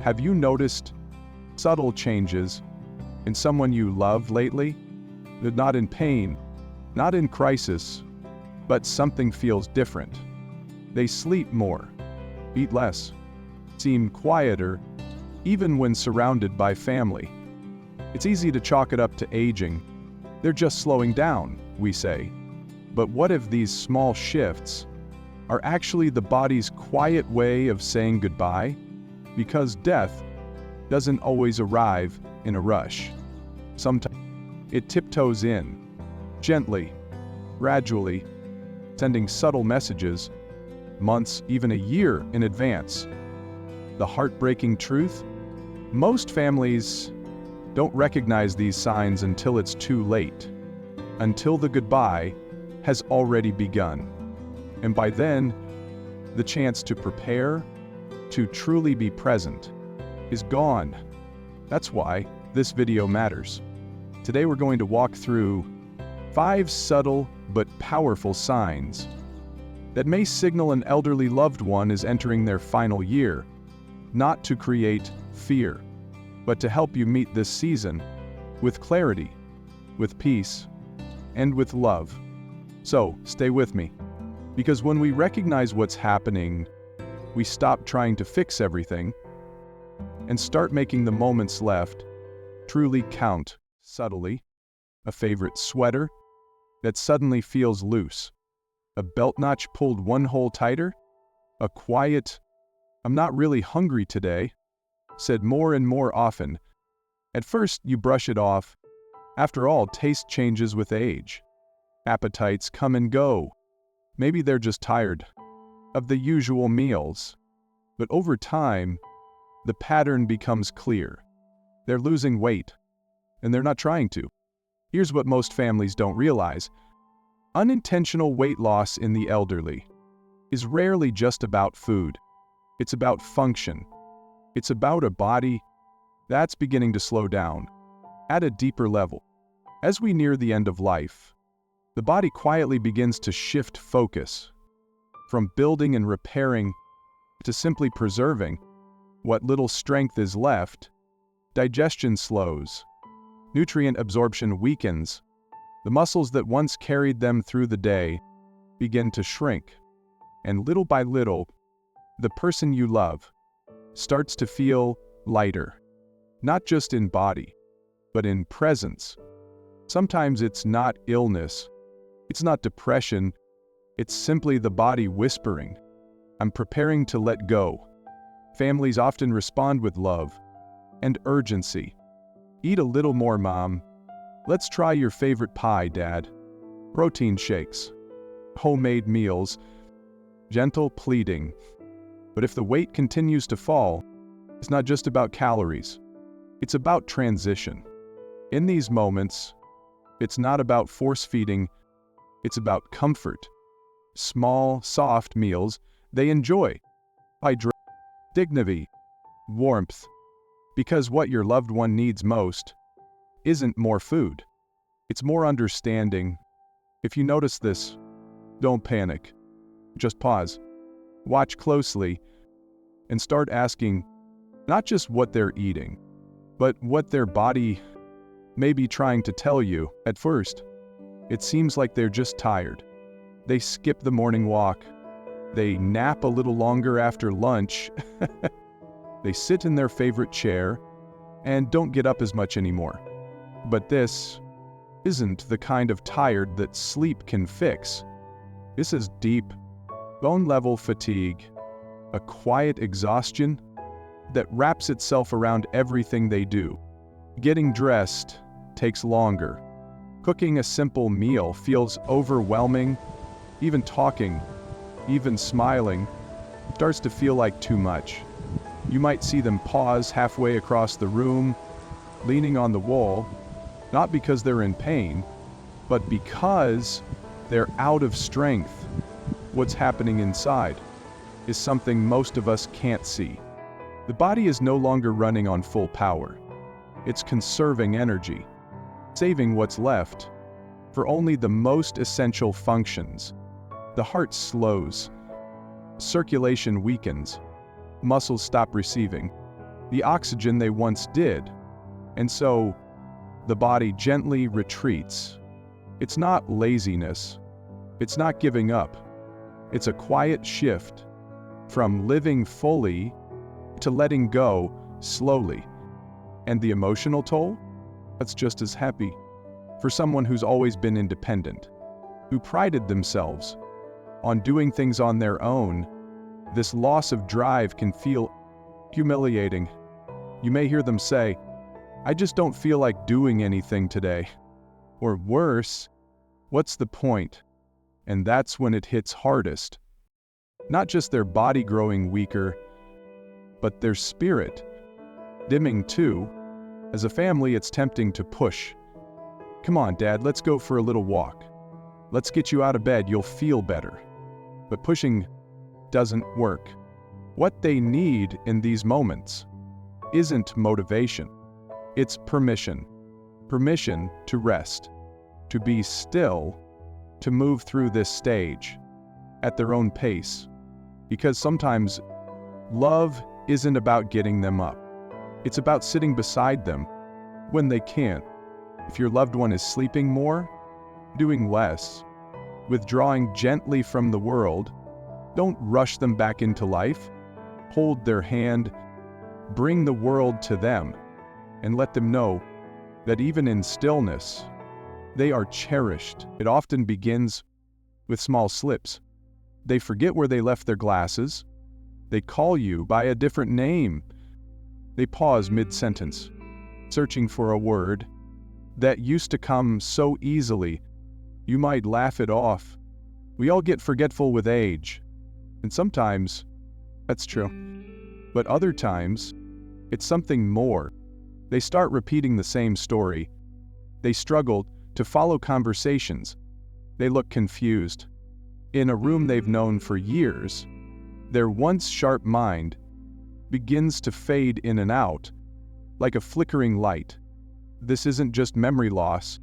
Have you noticed subtle changes in someone you love lately? They're not in pain, not in crisis, but something feels different. They sleep more, eat less, seem quieter, even when surrounded by family. It's easy to chalk it up to aging. They're just slowing down, we say. But what if these small shifts are actually the body's quiet way of saying goodbye? Because death doesn't always arrive in a rush. Sometimes it tiptoes in, gently, gradually, sending subtle messages, months, even a year in advance. The heartbreaking truth? Most families don't recognize these signs until it's too late, until the goodbye has already begun. And by then, the chance to prepare, to truly be present, is gone. That's why this video matters. Today we're going to walk through 5 subtle but powerful signs that may signal an elderly loved one is entering their final year, not to create fear, but to help you meet this season with clarity, with peace, and with love. So, stay with me, because when we recognize what's happening, we stop trying to fix everything and start making the moments left truly count. Subtly, a favorite sweater that suddenly feels loose, a belt notch pulled one hole tighter, a quiet, "I'm not really hungry today," said more and more often. At first, you brush it off. After all, taste changes with age. Appetites come and go. Maybe they're just tired of the usual meals. But over time, the pattern becomes clear. They're losing weight, and they're not trying to. Here's what most families don't realize. Unintentional weight loss in the elderly is rarely just about food. It's about function. It's about a body that's beginning to slow down at a deeper level. As we near the end of life, the body quietly begins to shift focus from building and repairing to simply preserving what little strength is left. Digestion slows. Nutrient absorption weakens. The muscles that once carried them through the day begin to shrink. And little by little, the person you love starts to feel lighter, not just in body, but in presence. Sometimes it's not illness, it's not depression, it's simply the body whispering, "I'm preparing to let go." Families often respond with love and urgency. "Eat a little more, Mom. Let's try your favorite pie, Dad." Protein shakes, homemade meals, gentle pleading. But if the weight continues to fall, it's not just about calories. It's about transition. In these moments, it's not about force-feeding, it's about comfort. Small, soft meals they enjoy. Hydration, dignity, warmth. Because what your loved one needs most isn't more food. It's more understanding. If you notice this, don't panic. Just pause, watch closely, and start asking not just what they're eating, but what their body may be trying to tell you. At first, it seems like they're just tired. They skip the morning walk. They nap a little longer after lunch. They sit in their favorite chair and don't get up as much anymore. But this isn't the kind of tired that sleep can fix. This is deep, bone-level fatigue, a quiet exhaustion that wraps itself around everything they do. Getting dressed takes longer. Cooking a simple meal feels overwhelming. Even talking, even smiling, starts to feel like too much. You might see them pause halfway across the room, leaning on the wall, not because they're in pain, but because they're out of strength. What's happening inside is something most of us can't see. The body is no longer running on full power. It's conserving energy, saving what's left for only the most essential functions. The heart slows, circulation weakens, muscles stop receiving, the oxygen they once did. And so, the body gently retreats. It's not laziness. It's not giving up. It's a quiet shift from living fully to letting go slowly. And the emotional toll? That's just as heavy. For someone who's always been independent, who prided themselves on doing things on their own, this loss of drive can feel humiliating. You may hear them say, "I just don't feel like doing anything today." Or worse, "What's the point?" And that's when it hits hardest. Not just their body growing weaker, but their spirit dimming too. As a family, it's tempting to push. "Come on, Dad, let's go for a little walk. Let's get you out of bed, you'll feel better." But pushing doesn't work. What they need in these moments isn't motivation. It's permission. Permission to rest, to be still, to move through this stage at their own pace. Because sometimes love isn't about getting them up. It's about sitting beside them when they can't. If your loved one is sleeping more, doing less, withdrawing gently from the world, don't rush them back into life. Hold their hand, bring the world to them, and let them know that even in stillness, they are cherished. It often begins with small slips. They forget where they left their glasses. They call you by a different name. They pause mid-sentence, searching for a word that used to come so easily. You might laugh it off. We all get forgetful with age. And sometimes, that's true. But other times, it's something more. They start repeating the same story. They struggle to follow conversations. They look confused. In a room they've known for years, their once sharp mind begins to fade in and out, like a flickering light. This isn't just memory loss,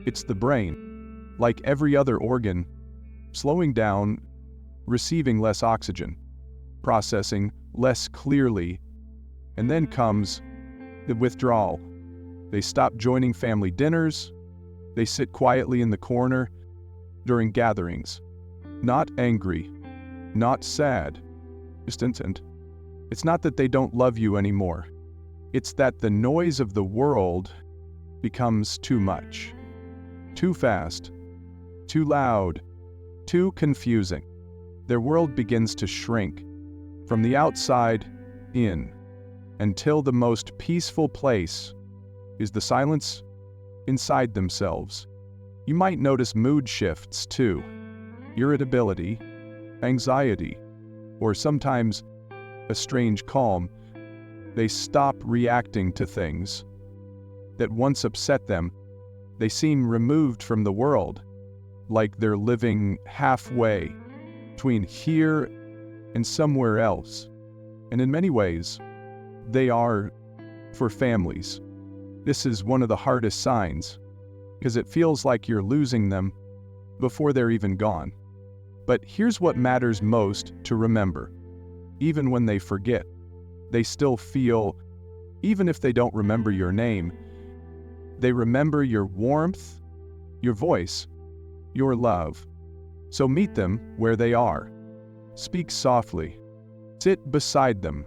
it's the brain, like every other organ, slowing down, receiving less oxygen, processing less clearly, and then comes the withdrawal. They stop joining family dinners, they sit quietly in the corner during gatherings, not angry, not sad, distant. It's not that they don't love you anymore. It's that the noise of the world becomes too much, too fast, too loud, too confusing. Their world begins to shrink from the outside in, until the most peaceful place is the silence inside themselves. You might notice mood shifts too, irritability, anxiety, or sometimes a strange calm. They stop reacting to things that once upset them. They seem removed from the world, like they're living halfway between here and somewhere else. And in many ways, they are for families. This is one of the hardest signs, because it feels like you're losing them before they're even gone. But here's what matters most to remember. Even when they forget, they still feel, even if they don't remember your name, they remember your warmth, your voice, your love. So meet them where they are. Speak softly. Sit beside them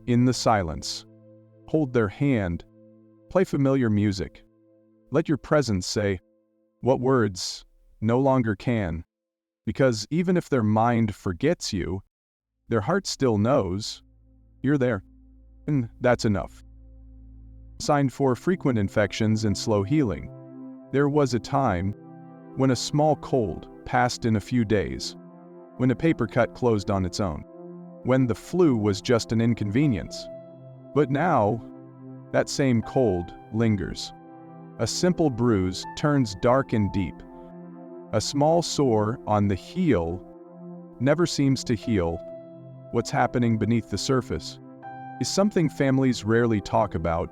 in the silence. Hold their hand. Play familiar music. Let your presence say what words no longer can. Because even if their mind forgets you, their heart still knows you're there. And that's enough. Sign for frequent infections and slow healing. There was a time when a small cold passed in a few days, when a paper cut closed on its own, when the flu was just an inconvenience. But now, that same cold lingers. A simple bruise turns dark and deep. A small sore on the heel never seems to heal. What's happening beneath the surface is something families rarely talk about.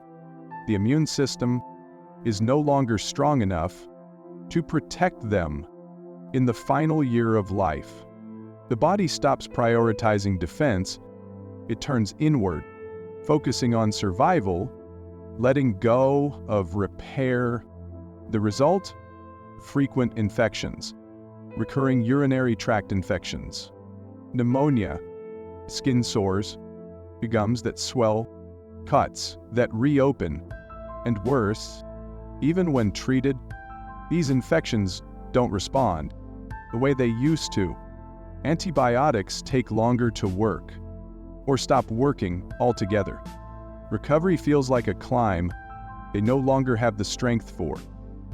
The immune system is no longer strong enough to protect them in the final year of life. The body stops prioritizing defense, it turns inward, focusing on survival, letting go of repair. The result? Frequent infections, recurring urinary tract infections, pneumonia, skin sores, gums that swell, cuts that reopen, and worse, even when treated, these infections don't respond the way they used to. Antibiotics take longer to work, or stop working altogether. Recovery feels like a climb they no longer have the strength for.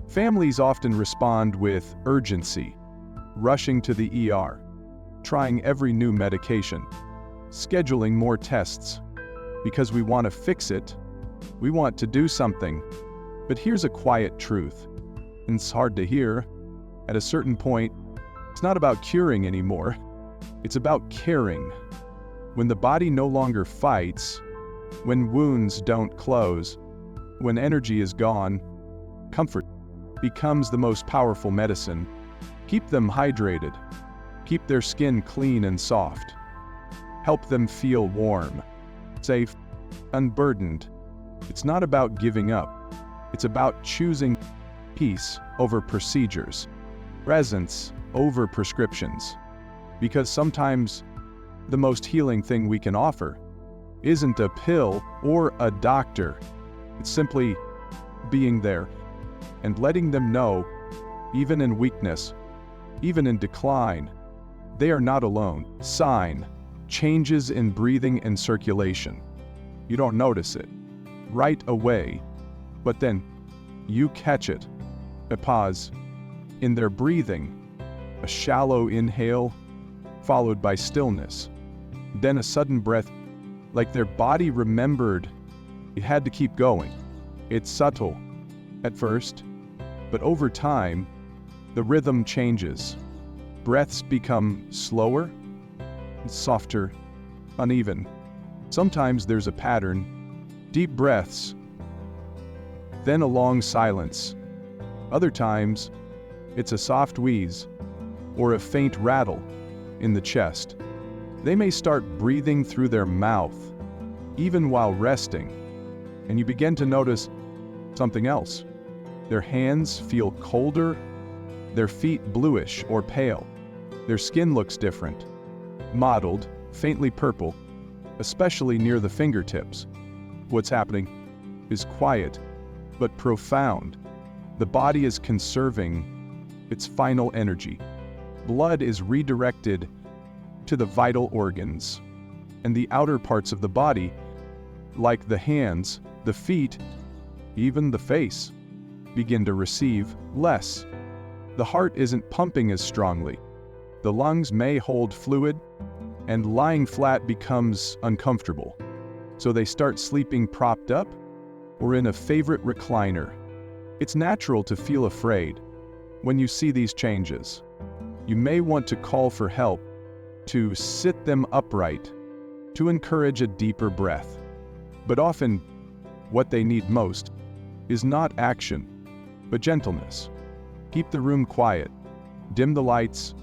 Families often respond with urgency, rushing to the ER, trying every new medication, scheduling more tests. Because we want to fix it, we want to do something. But here's a quiet truth, and it's hard to hear. At a certain point, it's not about curing anymore. It's about caring. When the body no longer fights, when wounds don't close, when energy is gone, comfort becomes the most powerful medicine. Keep them hydrated. Keep their skin clean and soft. Help them feel warm, safe, unburdened. It's not about giving up. It's about choosing peace over procedures, presence over prescriptions. Because sometimes the most healing thing we can offer isn't a pill or a doctor. It's simply being there and letting them know, even in weakness, even in decline, they are not alone. Sign: changes in breathing and circulation. You don't notice it right away, but then you catch it. A pause in their breathing, a shallow inhale followed by stillness, then a sudden breath, like their body remembered it had to keep going. It's subtle at first, but over time, the rhythm changes. Breaths become slower, softer, uneven. Sometimes there's a pattern: deep breaths, then a long silence. Other times, it's a soft wheeze or a faint rattle in the chest. They may start breathing through their mouth, even while resting, and you begin to notice something else. Their hands feel colder, their feet bluish or pale. Their skin looks different, mottled, faintly purple, especially near the fingertips. What's happening is quiet, but profound. The body is conserving its final energy. Blood is redirected to the vital organs, and the outer parts of the body, like the hands, the feet, even the face, begin to receive less. The heart isn't pumping as strongly. The lungs may hold fluid, and lying flat becomes uncomfortable. So they start sleeping propped up or in a favorite recliner. It's natural to feel afraid when you see these changes. You may want to call for help, to sit them upright, to encourage a deeper breath. But often, what they need most is not action, but gentleness. Keep the room quiet, dim the lights,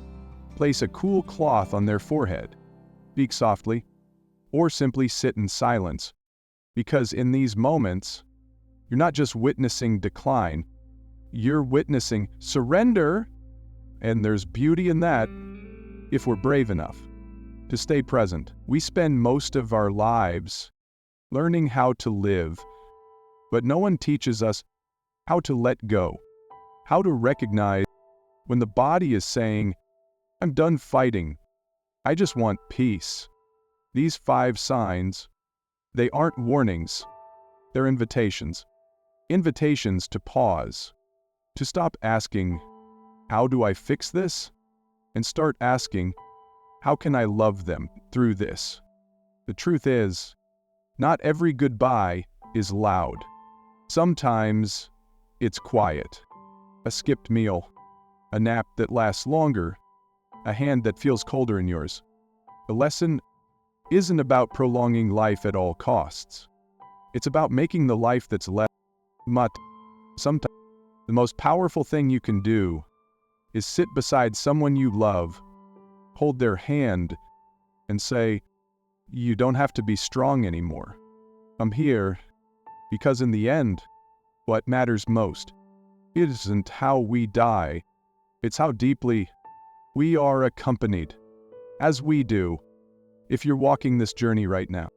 place a cool cloth on their forehead, speak softly, or simply sit in silence. Because in these moments, you're not just witnessing decline, you're witnessing surrender, and there's beauty in that if we're brave enough to stay present. We spend most of our lives learning how to live, but no one teaches us how to let go, how to recognize when the body is saying, "I'm done fighting, I just want peace." These 5 signs, they aren't warnings, they're invitations. Invitations to pause, to stop asking, "How do I fix this?" and start asking, "How can I love them through this?" The truth is, not every goodbye is loud. Sometimes it's quiet. A skipped meal, a nap that lasts longer, a hand that feels colder in yours. The lesson isn't about prolonging life at all costs. It's about making the life that's less much. Sometimes the most powerful thing you can do is sit beside someone you love, hold their hand, and say, "You don't have to be strong anymore. I'm here because in the end, what matters most isn't how we die, it's how deeply we are accompanied. As we do, if you're walking this journey right now,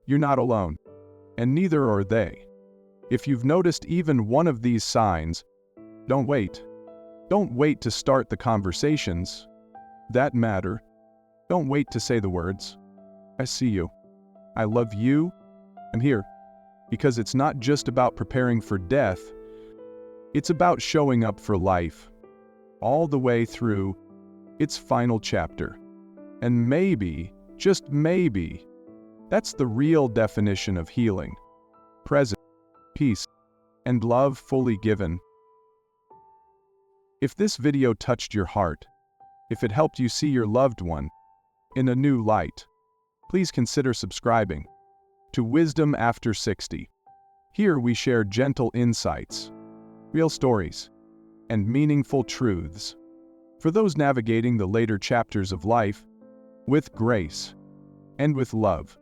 you're not alone, and neither are they. If you've noticed even one of these signs, don't wait. Don't wait to start the conversations that matter. Don't wait to say the words, I see you, I love you, I'm here. Because it's not just about preparing for death, it's about showing up for life, all the way through its final chapter. And maybe, just maybe, that's the real definition of healing. Presence, peace, and love fully given. If this video touched your heart, if it helped you see your loved one in a new light, please consider subscribing to Wisdom After 60. Here we share gentle insights, real stories, and meaningful truths for those navigating the later chapters of life with grace and with love.